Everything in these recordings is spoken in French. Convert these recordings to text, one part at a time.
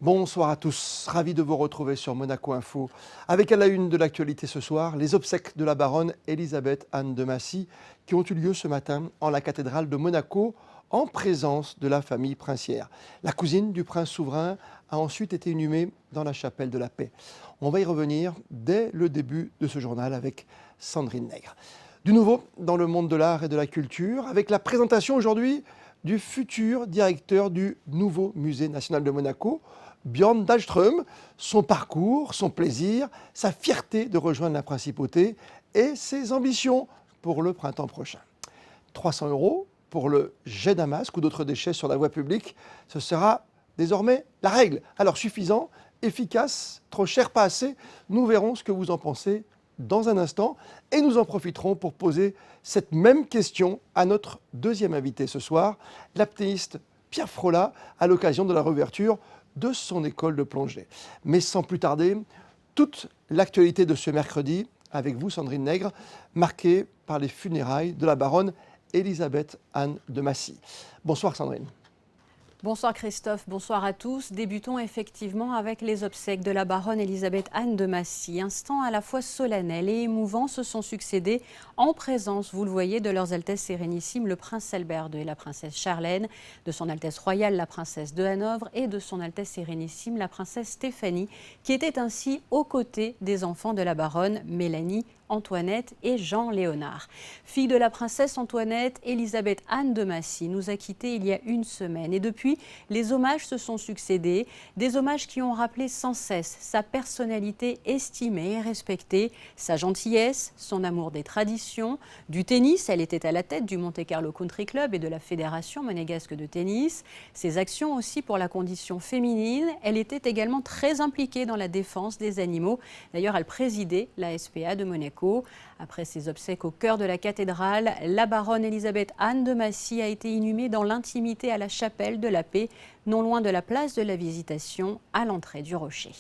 Bonsoir à tous, ravi de vous retrouver sur Monaco Info. Avec à la une de l'actualité ce soir, les obsèques de la baronne Elisabeth Anne de Massy qui ont eu lieu ce matin en la cathédrale de Monaco en présence de la famille princière. La cousine du prince souverain a ensuite été inhumée dans la chapelle de la Paix. On va y revenir dès le début de ce journal avec Sandrine Nègre. Du nouveau dans le monde de l'art et de la culture, avec la présentation aujourd'hui du futur directeur du nouveau musée national de Monaco, Björn Dahlström, son parcours, son plaisir, sa fierté de rejoindre la principauté et ses ambitions pour le printemps prochain. 300 € pour le jet d'un masque ou d'autres déchets sur la voie publique, ce sera désormais la règle. Alors suffisant, efficace, trop cher, pas assez, nous verrons ce que vous en pensez dans un instant et nous en profiterons pour poser cette même question à notre deuxième invité ce soir, l'apnéiste Pierre Frolla, à l'occasion de la réouverture de son école de plongée. Mais sans plus tarder, toute l'actualité de ce mercredi, avec vous Sandrine Nègre, marquée par les funérailles de la baronne Elisabeth Anne de Massy. Bonsoir Sandrine. Bonsoir Christophe, bonsoir à tous. Débutons effectivement avec les obsèques de la baronne Elisabeth Anne de Massy. Instants à la fois solennels et émouvants se sont succédés en présence, vous le voyez, de leurs Altesses Sérénissimes, le prince Albert II et la princesse Charlène, de son Altesse royale la princesse de Hanovre et de son Altesse Sérénissime la princesse Stéphanie, qui étaient ainsi aux côtés des enfants de la baronne Mélanie, Antoinette et Jean-Léonard. Fille de la princesse Antoinette, Elisabeth Anne de Massy nous a quittés il y a une semaine. Et depuis, les hommages se sont succédés, des hommages qui ont rappelé sans cesse sa personnalité estimée et respectée, sa gentillesse, son amour des traditions, du tennis. Elle était à la tête du Monte Carlo Country Club et de la Fédération monégasque de tennis. Ses actions aussi pour la condition féminine. Elle était également très impliquée dans la défense des animaux. D'ailleurs, elle présidait la SPA de Monaco. Après ses obsèques au cœur de la cathédrale, la baronne Elisabeth Anne de Massy a été inhumée dans l'intimité à la chapelle de la Paix, non loin de la place de la Visitation, à l'entrée du Rocher.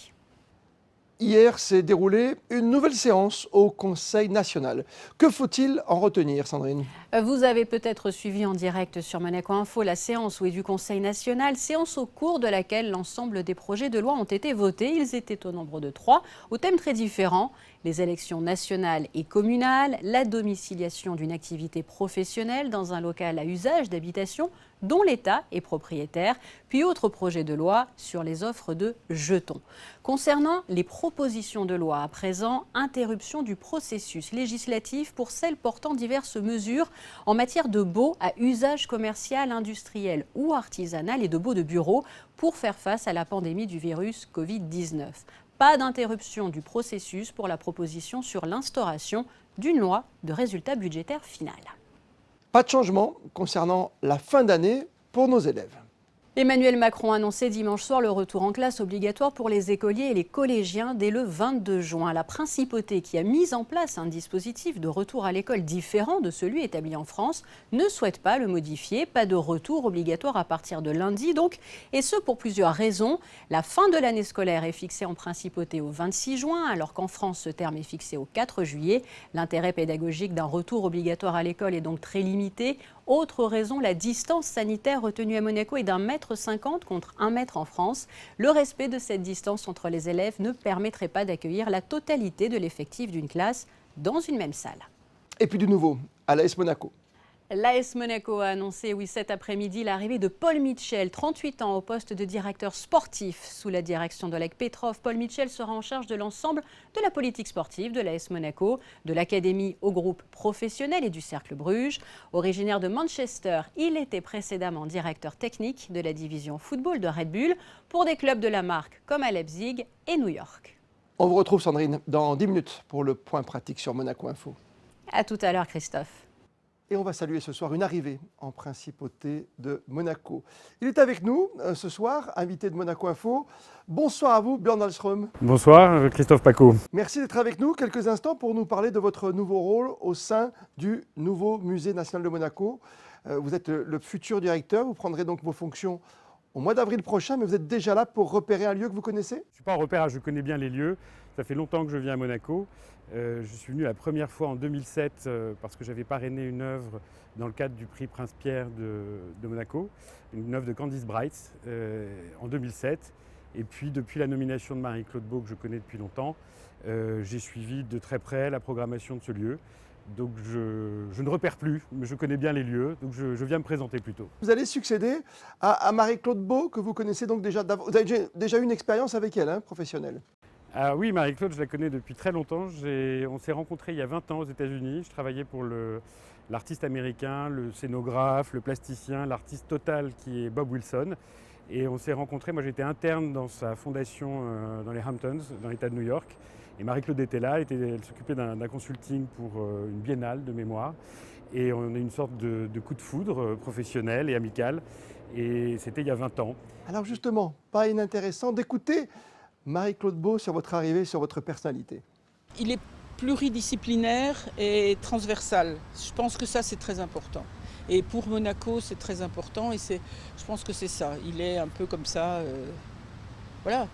Hier s'est déroulée une nouvelle séance au Conseil national. Que faut-il en retenir, Sandrine ? Vous avez peut-être suivi en direct sur Monaco Info la séance du Conseil national, séance au cours de laquelle l'ensemble des projets de loi ont été votés. Ils étaient au nombre de 3, aux thèmes très différents. Les élections nationales et communales, la domiciliation d'une activité professionnelle dans un local à usage d'habitation dont l'État est propriétaire, puis autre projet de loi sur les offres de jetons. Concernant les propositions de loi à présent, interruption du processus législatif pour celles portant diverses mesures en matière de baux à usage commercial, industriel ou artisanal et de baux de bureau pour faire face à la pandémie du virus Covid-19. Pas d'interruption du processus pour la proposition sur l'instauration d'une loi de résultat budgétaire final. Pas de changement concernant la fin d'année pour nos élèves. Emmanuel Macron a annoncé dimanche soir le retour en classe obligatoire pour les écoliers et les collégiens dès le 22 juin. La principauté, qui a mis en place un dispositif de retour à l'école différent de celui établi en France, ne souhaite pas le modifier. Pas de retour obligatoire à partir de lundi donc, et ce pour plusieurs raisons. La fin de l'année scolaire est fixée en principauté au 26 juin, alors qu'en France ce terme est fixé au 4 juillet. L'intérêt pédagogique d'un retour obligatoire à l'école est donc très limité. Autre raison, la distance sanitaire retenue à Monaco est d'1,50 m contre 1 mètre en France. Le respect de cette distance entre les élèves ne permettrait pas d'accueillir la totalité de l'effectif d'une classe dans une même salle. Et puis du nouveau, à l'AS Monaco. L'AS Monaco a annoncé cet après-midi l'arrivée de Paul Mitchell, 38 ans, au poste de directeur sportif. Sous la direction d'Oleg Petrov, Paul Mitchell sera en charge de l'ensemble de la politique sportive de l'AS Monaco, de l'académie au groupe professionnel et du Cercle Bruges. Originaire de Manchester, il était précédemment directeur technique de la division football de Red Bull pour des clubs de la marque comme à Leipzig et New York. On vous retrouve Sandrine dans 10 minutes pour le point pratique sur Monaco Info. À tout à l'heure Christophe. Et on va saluer ce soir une arrivée en principauté de Monaco. Il est avec nous ce soir, invité de Monaco Info. Bonsoir à vous, Björn Dahlström. Bonsoir, Christophe Paco. Merci d'être avec nous quelques instants pour nous parler de votre nouveau rôle au sein du nouveau musée national de Monaco. Vous êtes le futur directeur, vous prendrez donc vos fonctions au mois d'avril prochain, mais vous êtes déjà là pour repérer un lieu que vous connaissez ? Je ne suis pas en repérage, je connais bien les lieux. Ça fait longtemps que je viens à Monaco. Je suis venu la première fois en 2007 parce que j'avais parrainé une œuvre dans le cadre du prix Prince Pierre de Monaco, une œuvre de Candice Bright en 2007. Et puis depuis la nomination de Marie-Claude Beau, que je connais depuis longtemps, j'ai suivi de très près la programmation de ce lieu. Donc je ne repère plus, mais je connais bien les lieux, donc je viens me présenter plutôt. Vous allez succéder à Marie-Claude Beau, que vous connaissez donc déjà. Vous avez déjà eu une expérience avec elle, hein, professionnelle. Ah oui, Marie-Claude, je la connais depuis très longtemps. On s'est rencontrés il y a 20 ans aux États-Unis. Je travaillais pour l'artiste américain, le scénographe, le plasticien, l'artiste total qui est Bob Wilson. Et on s'est rencontrés, moi j'étais interne dans sa fondation dans les Hamptons, dans l'État de New York. Et Marie-Claude était là, elle s'occupait d'un consulting pour une biennale de mémoire. Et on a eu une sorte de coup de foudre professionnel et amical. Et c'était il y a 20 ans. Alors justement, pas inintéressant d'écouter Marie-Claude Beau sur votre arrivée, sur votre personnalité. Il est pluridisciplinaire et transversal. Je pense que ça, c'est très important. Et pour Monaco, c'est très important et je pense que c'est ça. Il est un peu comme ça. Voilà,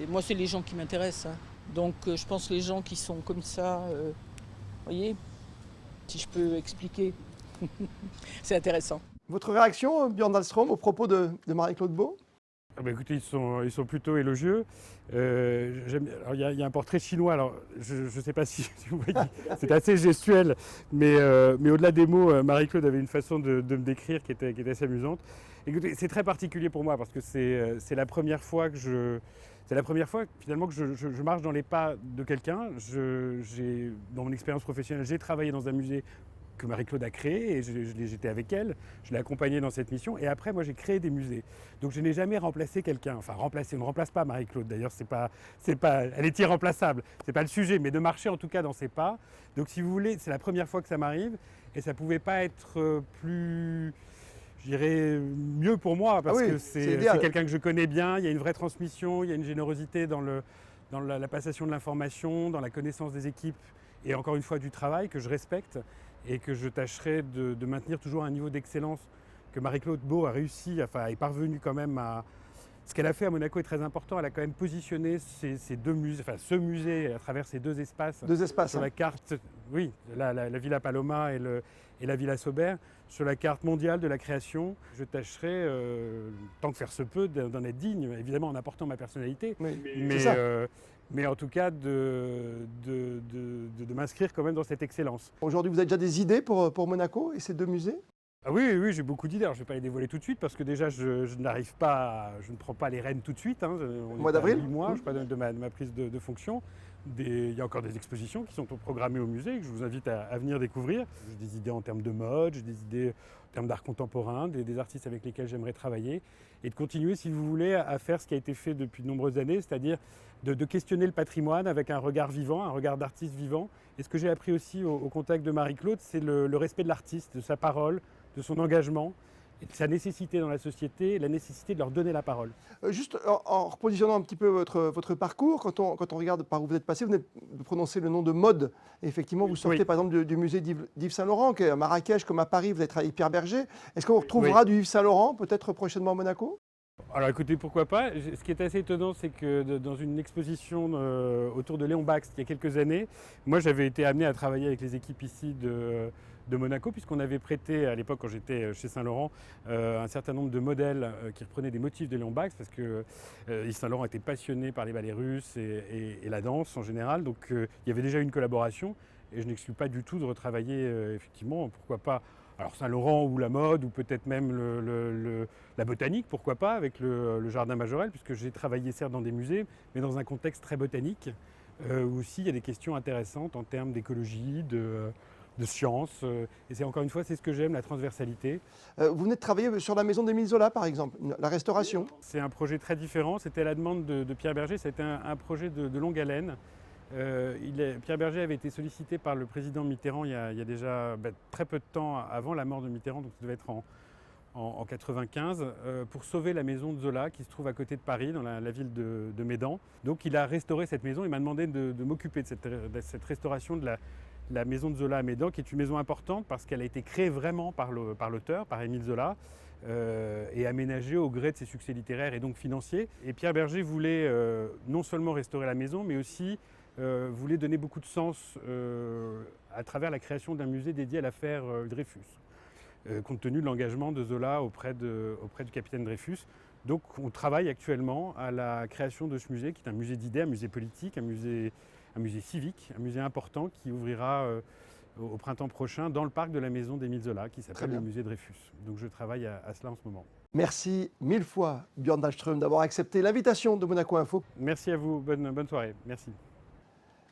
moi, c'est les gens qui m'intéressent. Hein. Donc, je pense que les gens qui sont comme ça, voyez, si je peux expliquer, c'est intéressant. Votre réaction, Björn Dahlström, au propos de Marie-Claude Beau? Ah bah écoutez, ils sont plutôt élogieux. Alors il y a un portrait chinois, alors je ne sais pas si vous voyez, c'est assez gestuel, mais au-delà des mots, Marie-Claude avait une façon de me décrire qui était assez amusante. Écoutez, c'est très particulier pour moi parce que c'est la première fois finalement que je marche dans les pas de quelqu'un. Dans mon expérience professionnelle, j'ai travaillé dans un musée que Marie-Claude a créé et j'étais avec elle, je l'ai accompagnée dans cette mission et après moi j'ai créé des musées. Donc je n'ai jamais remplacé quelqu'un, enfin remplacé, on ne remplace pas Marie-Claude d'ailleurs, elle est irremplaçable, c'est pas le sujet, mais de marcher en tout cas dans ses pas. Donc si vous voulez, c'est la première fois que ça m'arrive et ça pouvait pas être plus, je dirais, mieux pour moi parce que c'est quelqu'un que je connais bien, il y a une vraie transmission, il y a une générosité dans la passation de l'information, dans la connaissance des équipes et encore une fois du travail que je respecte et que je tâcherai de maintenir toujours un niveau d'excellence que Marie-Claude Beau a réussi, enfin est parvenue quand même à... Ce qu'elle a fait à Monaco est très important, elle a quand même positionné ces deux musées, enfin ce musée à travers ces deux espaces sur la carte, oui, la Villa Paloma et la Villa Sauber, sur la carte mondiale de la création. Je tâcherai, tant que faire se peut, d'en être digne, évidemment en apportant ma personnalité, mais en tout cas de m'inscrire quand même dans cette excellence. Aujourd'hui, vous avez déjà des idées pour Monaco et ces deux musées? Ah oui, j'ai beaucoup d'idées. Alors, je ne vais pas les dévoiler tout de suite parce que déjà, je ne prends pas les rênes tout de suite. Hein. Au mois d'avril 8 mois, je crois, de ma prise de fonction. Il y a encore des expositions qui sont programmées au musée que je vous invite à venir découvrir. J'ai des idées en termes de mode, j'ai des idées en termes d'art contemporain, des artistes avec lesquels j'aimerais travailler et de continuer, si vous voulez, à faire ce qui a été fait depuis de nombreuses années, c'est-à-dire de questionner le patrimoine avec un regard vivant, un regard d'artiste vivant. Et ce que j'ai appris aussi au contact de Marie-Claude, c'est le respect de l'artiste, de sa parole, de son engagement, et de sa nécessité dans la société, la nécessité de leur donner la parole. Juste en repositionnant un petit peu votre parcours, quand on regarde par où vous êtes passé, vous venez de prononcer le nom de mode. Et effectivement, vous sortez par exemple du musée d'Yves Saint-Laurent, qui est à Marrakech comme à Paris, vous avez travaillé avec Pierre Berger. Est-ce qu'on retrouvera du Yves Saint-Laurent peut-être prochainement à Monaco? Alors écoutez, pourquoi pas. Ce qui est assez étonnant, c'est que dans une exposition autour de Léon Bakst il y a quelques années, moi j'avais été amené à travailler avec les équipes ici de Monaco, puisqu'on avait prêté à l'époque, quand j'étais chez Saint-Laurent, un certain nombre de modèles qui reprenaient des motifs de Léon Bakst, parce que Yves Saint-Laurent était passionné par les ballets russes et la danse en général, donc il y avait déjà une collaboration, et je n'exclus pas du tout de retravailler effectivement, pourquoi pas. Alors Saint-Laurent ou la mode, ou peut-être même la botanique, pourquoi pas, avec le jardin Majorelle, puisque j'ai travaillé certes dans des musées, mais dans un contexte très botanique, où aussi il y a des questions intéressantes en termes d'écologie, de science. Et c'est encore une fois, c'est ce que j'aime, la transversalité. Vous venez de travailler sur la maison d'Émile Zola, par exemple, la restauration. C'est un projet très différent, c'était à la demande de Pierre Berger, c'était un projet de longue haleine. Pierre Berger avait été sollicité par le président Mitterrand il y a déjà très peu de temps avant la mort de Mitterrand, donc ça devait être en 95, pour sauver la maison de Zola qui se trouve à côté de Paris, dans la ville de Médan. Donc il a restauré cette maison, il m'a demandé de m'occuper de cette restauration de la maison de Zola à Médan, qui est une maison importante parce qu'elle a été créée vraiment par l'auteur, par Émile Zola, et aménagée au gré de ses succès littéraires et donc financiers. Et Pierre Berger voulait non seulement restaurer la maison, mais aussi voulait donner beaucoup de sens à travers la création d'un musée dédié à l'affaire Dreyfus, compte tenu de l'engagement de Zola auprès du capitaine Dreyfus. Donc on travaille actuellement à la création de ce musée qui est un musée d'idées, un musée politique, un musée civique, un musée important qui ouvrira au printemps prochain dans le parc de la maison d'Émile Zola qui s'appelle le musée Dreyfus. Donc je travaille à cela en ce moment. Merci mille fois, Björn Dahlström, d'avoir accepté l'invitation de Monaco Info. Merci à vous, bonne soirée, merci.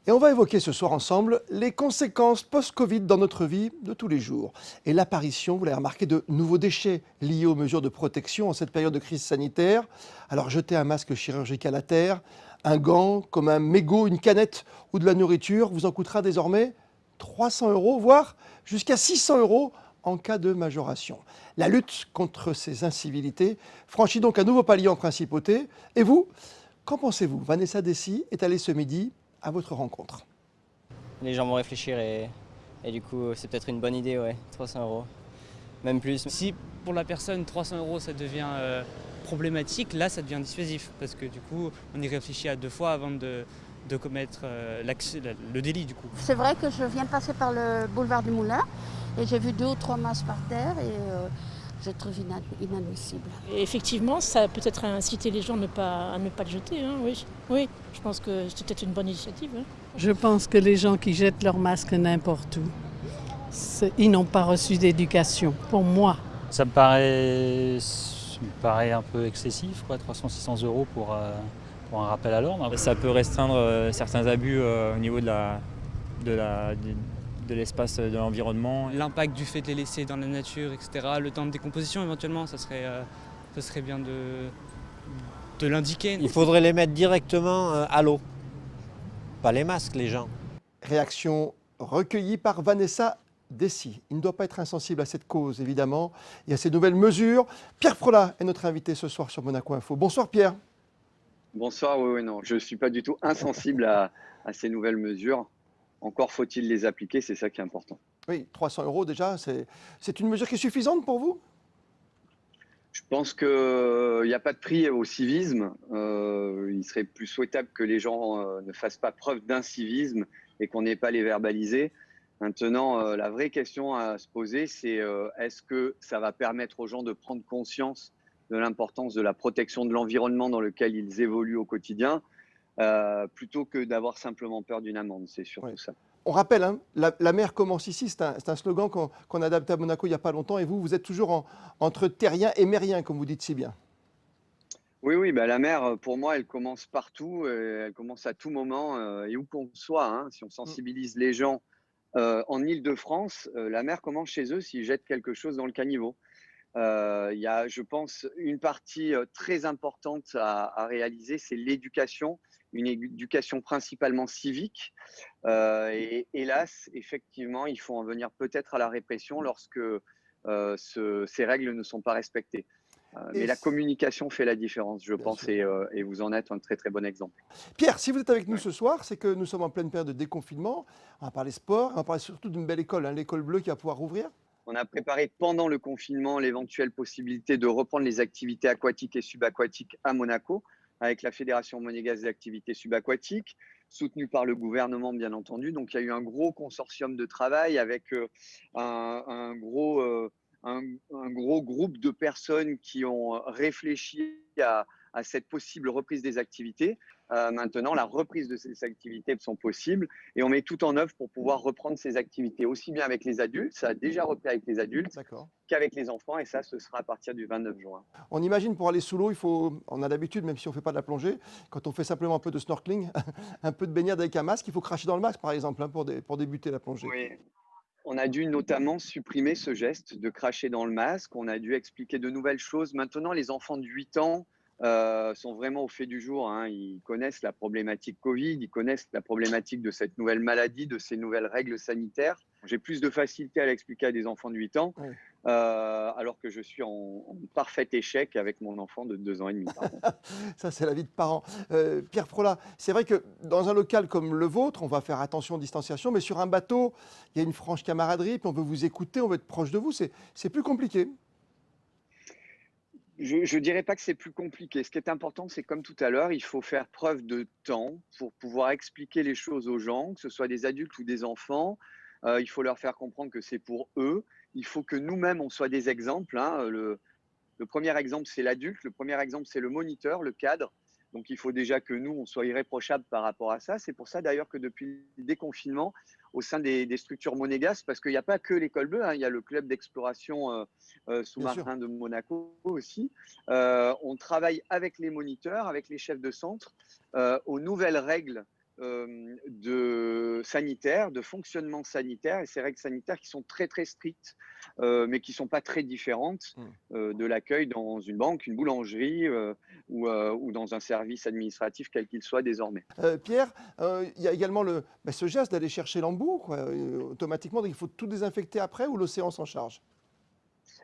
Et on va évoquer ce soir ensemble les conséquences post-Covid dans notre vie de tous les jours. Et l'apparition, vous l'avez remarqué, de nouveaux déchets liés aux mesures de protection en cette période de crise sanitaire. Alors jeter un masque chirurgical à terre, un gant comme un mégot, une canette ou de la nourriture vous en coûtera désormais 300 €, voire jusqu'à 600 € en cas de majoration. La lutte contre ces incivilités franchit donc un nouveau palier en principauté. Et vous, qu'en pensez-vous? Vanessa Dessy est allée ce midi à votre rencontre. Les gens vont réfléchir et du coup c'est peut-être une bonne idée, ouais, 300 €, même plus. Si pour la personne 300 € ça devient problématique, là ça devient dissuasif parce que du coup on y réfléchit à 2 fois avant de commettre le délit du coup. C'est vrai que je viens de passer par le boulevard du Moulin et j'ai vu 2 ou 3 masques par terre et je trouve inadmissible. Et effectivement, ça a peut-être incité les gens à ne pas le jeter, hein, oui. Oui, je pense que c'était une bonne initiative. Hein. Je pense que les gens qui jettent leurs masques n'importe où, ils n'ont pas reçu d'éducation, pour moi. Ça me paraît un peu excessif, quoi, 300-600 € pour un rappel à l'ordre. Ça peut restreindre certains abus au niveau de l'espace de l'environnement. L'impact du fait de les laisser dans la nature, etc., le temps de décomposition éventuellement, ça serait bien de l'indiquer. Il faudrait les mettre directement à l'eau, pas les masques les gens. Réaction recueillie par Vanessa Dessy. Il ne doit pas être insensible à cette cause, évidemment, et à ces nouvelles mesures. Pierre Frola est notre invité ce soir sur Monaco Info. Bonsoir Pierre. Bonsoir, oui, non, je ne suis pas du tout insensible à ces nouvelles mesures. Encore faut-il les appliquer, c'est ça qui est important. Oui, 300 € déjà, c'est une mesure qui est suffisante pour vous? Je pense qu'il n'y a pas de prix au civisme. Il serait plus souhaitable que les gens ne fassent pas preuve d'incivisme et qu'on n'ait pas les verbaliser. Maintenant, la vraie question à se poser, c'est est-ce que ça va permettre aux gens de prendre conscience de l'importance de la protection de l'environnement dans lequel ils évoluent au quotidien, plutôt que d'avoir simplement peur d'une amende, c'est surtout ça. On rappelle, hein, la mer commence ici, c'est un slogan qu'on a adapté à Monaco il n'y a pas longtemps, et vous êtes toujours entre terriens et mériens, comme vous dites si bien. Oui, bah, la mer, pour moi, elle commence partout, elle commence à tout moment, et où qu'on soit, hein, si on sensibilise les gens en Île-de-France, la mer commence chez eux s'ils jettent quelque chose dans le caniveau. Il y a, je pense, une partie très importante à réaliser, c'est l'éducation, une éducation principalement civique. Et hélas, effectivement, il faut en venir peut-être à la répression lorsque ces règles ne sont pas respectées. Mais la communication fait la différence, je pense, et vous en êtes un très très bon exemple. Pierre, si vous êtes avec nous ce soir, c'est que nous sommes en pleine période de déconfinement. On va parler sport, on va parler surtout d'une belle école, hein, l'école bleue qui va pouvoir rouvrir. On a préparé pendant le confinement l'éventuelle possibilité de reprendre les activités aquatiques et subaquatiques à Monaco avec la Fédération monégasque des activités subaquatiques, soutenue par le gouvernement bien entendu. Donc il y a eu un gros consortium de travail avec un gros groupe de personnes qui ont réfléchi à cette possible reprise des activités. Maintenant, la reprise de ces activités sont possibles et on met tout en œuvre pour pouvoir reprendre ces activités, aussi bien avec les adultes, ça a déjà repris avec les adultes, qu'avec les enfants, et ça, ce sera à partir du 29 juin. On imagine pour aller sous l'eau, on a l'habitude, même si on ne fait pas de la plongée, quand on fait simplement un peu de snorkeling, un peu de baignade avec un masque, il faut cracher dans le masque, par exemple, hein, pour débuter la plongée. Oui. On a dû notamment supprimer ce geste de cracher dans le masque, on a dû expliquer de nouvelles choses. Maintenant, les enfants de 8 ans sont vraiment au fait du jour, hein. Ils connaissent la problématique Covid, ils connaissent la problématique de cette nouvelle maladie, de ces nouvelles règles sanitaires. J'ai plus de facilité à l'expliquer à des enfants de 8 ans, alors que je suis en parfait échec avec mon enfant de 2 ans et demi. Ça, c'est la vie de parents. Pierre Frola, c'est vrai que dans un local comme le vôtre, on va faire attention aux distanciations, mais sur un bateau, il y a une franche camaraderie, puis on veut vous écouter, on veut être proche de vous, c'est plus compliqué. Je ne dirais pas que c'est plus compliqué. Ce qui est important, c'est comme tout à l'heure, il faut faire preuve de temps pour pouvoir expliquer les choses aux gens, que ce soit des adultes ou des enfants. Il faut leur faire comprendre que c'est pour eux. Il faut que nous-mêmes, on soit des exemples, hein. Le premier exemple, c'est l'adulte. Le premier exemple, c'est le moniteur, le cadre. Donc, il faut déjà que nous, on soit irréprochables par rapport à ça. C'est pour ça, d'ailleurs, que depuis le déconfinement, au sein des structures monégasques, parce qu'il n'y a pas que l'École Bleue, hein, il y a le club d'exploration sous-marin de Monaco aussi. On travaille avec les moniteurs, avec les chefs de centre, aux nouvelles règles sanitaires, de fonctionnement sanitaire, et ces règles sanitaires qui sont très très strictes, mais qui ne sont pas très différentes de l'accueil dans une banque, une boulangerie ou dans un service administratif quel qu'il soit désormais. Pierre, il y a également ce geste d'aller chercher l'embout, automatiquement, donc il faut tout désinfecter après ou l'océan s'en charge?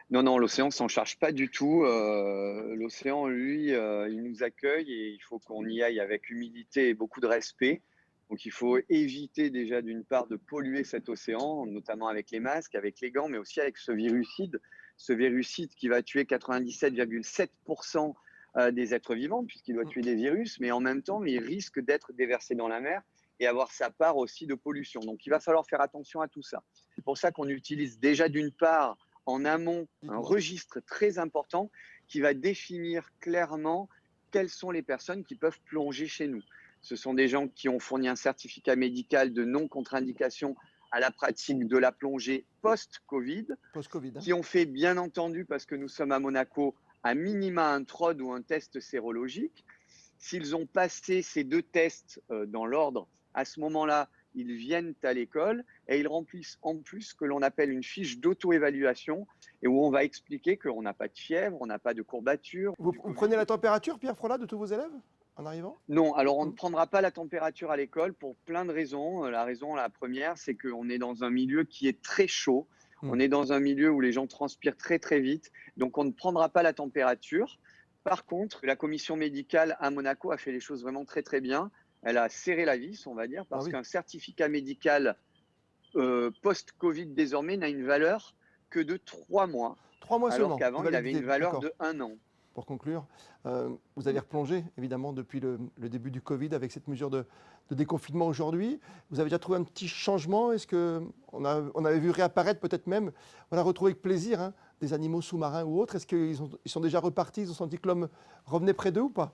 Non, l'océan ne s'en charge pas du tout. L'océan, lui, il nous accueille et il faut qu'on y aille avec humilité et beaucoup de respect. Donc, il faut éviter déjà d'une part de polluer cet océan, notamment avec les masques, avec les gants, mais aussi avec ce virucide qui va tuer 97,7% des êtres vivants, puisqu'il doit tuer des virus, mais en même temps, il risque d'être déversé dans la mer et avoir sa part aussi de pollution. Donc, il va falloir faire attention à tout ça. C'est pour ça qu'on utilise déjà d'une part en amont un registre très important qui va définir clairement quelles sont les personnes qui peuvent plonger chez nous. Ce sont des gens qui ont fourni un certificat médical de non-contre-indication à la pratique de la plongée post-Covid, qui ont fait, bien entendu, parce que nous sommes à Monaco, à minima un TROD ou un test sérologique. S'ils ont passé ces 2 tests dans l'ordre, à ce moment-là, ils viennent à l'école et ils remplissent en plus ce que l'on appelle une fiche d'auto-évaluation et où on va expliquer qu'on n'a pas de fièvre, on n'a pas de courbature. Vous prenez la température, Pierre Frolat, de tous vos élèves en arrivant? Non, alors on ne prendra pas la température à l'école pour plein de raisons. La première, c'est qu'on est dans un milieu qui est très chaud. On est dans un milieu où les gens transpirent très très vite, donc on ne prendra pas la température. Par contre, la commission médicale à Monaco a fait les choses vraiment très très bien. Elle a serré la vis, on va dire, parce qu'un certificat médical post-Covid désormais n'a une valeur que de 3 mois. 3 mois seulement. Alors qu'avant, il avait une valeur de 1 an. Pour conclure, vous avez replongé évidemment depuis le début du Covid avec cette mesure de déconfinement aujourd'hui. Vous avez déjà trouvé un petit changement? Est-ce qu'on avait vu réapparaître peut-être même, on a retrouvé avec plaisir des animaux sous-marins ou autres? Est-ce qu'ils sont déjà repartis? Ils ont senti que l'homme revenait près d'eux ou pas?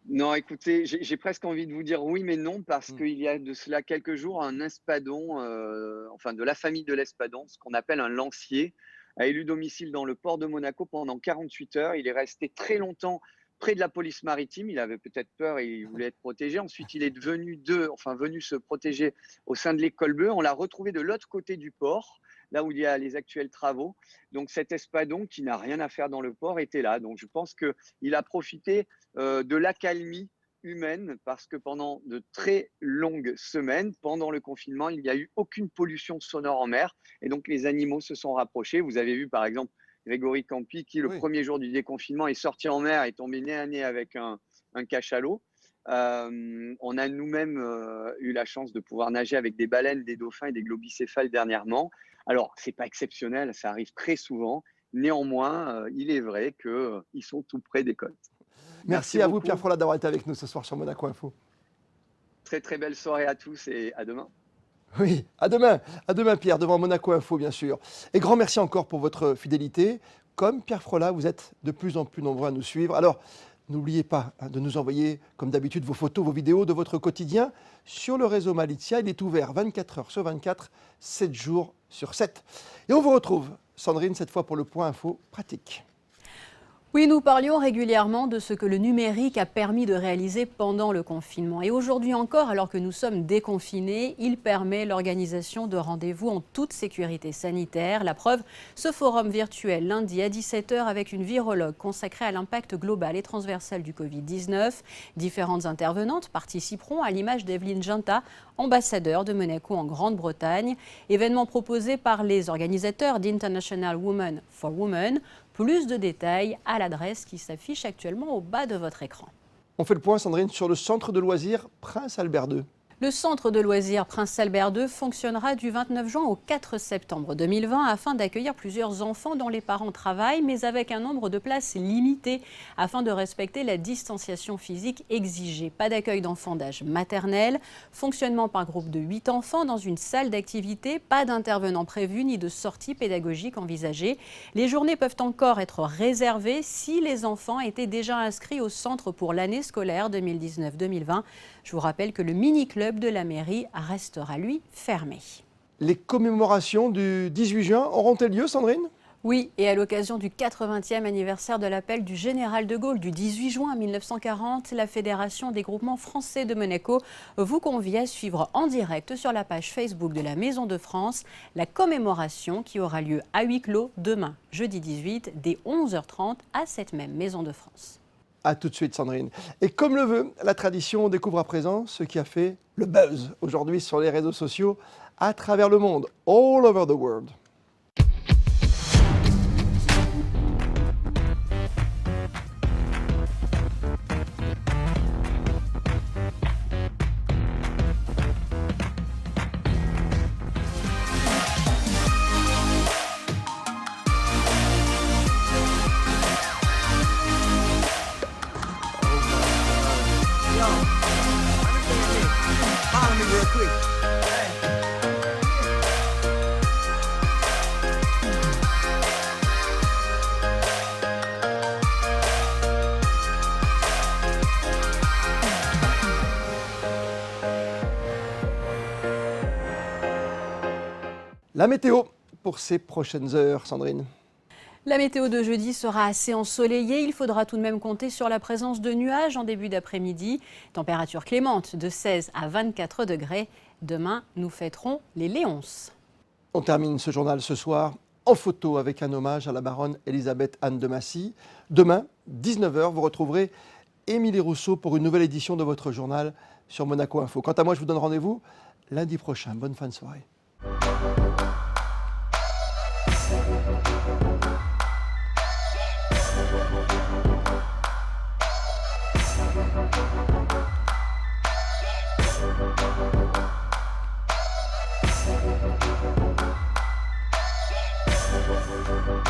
Non, écoutez, j'ai presque envie de vous dire oui, mais non, parce qu'il y a de cela quelques jours, un espadon, de la famille de l'espadon, ce qu'on appelle un lancier, a élu domicile dans le port de Monaco pendant 48 heures. Il est resté très longtemps près de la police maritime. Il avait peut-être peur et il voulait être protégé. Ensuite, il est venu se protéger au sein de l'École Bleue. On l'a retrouvé de l'autre côté du port, là où il y a les actuels travaux. Donc cet espadon qui n'a rien à faire dans le port était là. Donc je pense qu'il a profité de l'accalmie humaine parce que pendant de très longues semaines, pendant le confinement, il n'y a eu aucune pollution sonore en mer et donc les animaux se sont rapprochés. Vous avez vu par exemple Grégory Campi qui le premier jour du déconfinement est sorti en mer et est tombé nez à nez avec un cachalot. On a nous-mêmes eu la chance de pouvoir nager avec des baleines, des dauphins et des globicéphales dernièrement. Alors, ce n'est pas exceptionnel, ça arrive très souvent. Néanmoins, il est vrai qu'ils sont tout près des côtes. Merci à vous, Pierre Frolat, d'avoir été avec nous ce soir sur Monaco Info. Très, très belle soirée à tous et à demain. Oui, à demain Pierre, devant Monaco Info bien sûr. Et grand merci encore pour votre fidélité. Comme Pierre Frolat, vous êtes de plus en plus nombreux à nous suivre. Alors, n'oubliez pas de nous envoyer, comme d'habitude, vos photos, vos vidéos de votre quotidien sur le réseau Malizia. Il est ouvert 24 heures sur 24, 7 jours sur 7. Et on vous retrouve, Sandrine, cette fois pour le point info pratique. Oui, nous parlions régulièrement de ce que le numérique a permis de réaliser pendant le confinement. Et aujourd'hui encore, alors que nous sommes déconfinés, il permet l'organisation de rendez-vous en toute sécurité sanitaire. La preuve, ce forum virtuel lundi à 17h avec une virologue consacrée à l'impact global et transversal du Covid-19. Différentes intervenantes participeront à l'image d'Evelyne Ginta, ambassadeur de Monaco en Grande-Bretagne. Événement proposé par les organisateurs d'International Women for Women. Plus de détails à l'adresse qui s'affiche actuellement au bas de votre écran. On fait le point, Sandrine, sur le centre de loisirs Prince Albert II. Le centre de loisirs Prince Albert II fonctionnera du 29 juin au 4 septembre 2020 afin d'accueillir plusieurs enfants dont les parents travaillent, mais avec un nombre de places limité afin de respecter la distanciation physique exigée. Pas d'accueil d'enfants d'âge maternel, fonctionnement par groupe de 8 enfants dans une salle d'activité, pas d'intervenants prévus ni de sortie pédagogique envisagée. Les journées peuvent encore être réservées si les enfants étaient déjà inscrits au centre pour l'année scolaire 2019-2020. Je vous rappelle que le mini-club de la mairie restera, lui, fermé. Les commémorations du 18 juin auront-elles lieu, Sandrine ? Oui, et à l'occasion du 80e anniversaire de l'appel du général de Gaulle du 18 juin 1940, la Fédération des groupements français de Monaco vous convie à suivre en direct sur la page Facebook de la Maison de France la commémoration qui aura lieu à huis clos demain, jeudi 18, dès 11h30 à cette même Maison de France. A tout de suite, Sandrine. Et comme le veut la tradition, on découvre à présent ce qui a fait le buzz aujourd'hui sur les réseaux sociaux à travers le monde, all over the world. La météo pour ces prochaines heures, Sandrine. La météo de jeudi sera assez ensoleillée. Il faudra tout de même compter sur la présence de nuages en début d'après-midi. Température clémente de 16 à 24 degrés. Demain, nous fêterons les Léonces. On termine ce journal ce soir en photo avec un hommage à la baronne Elisabeth Anne de Massy. Demain, 19h, vous retrouverez Émilie Rousseau pour une nouvelle édition de votre journal sur Monaco Info. Quant à moi, je vous donne rendez-vous lundi prochain. Bonne fin de soirée. Thank you.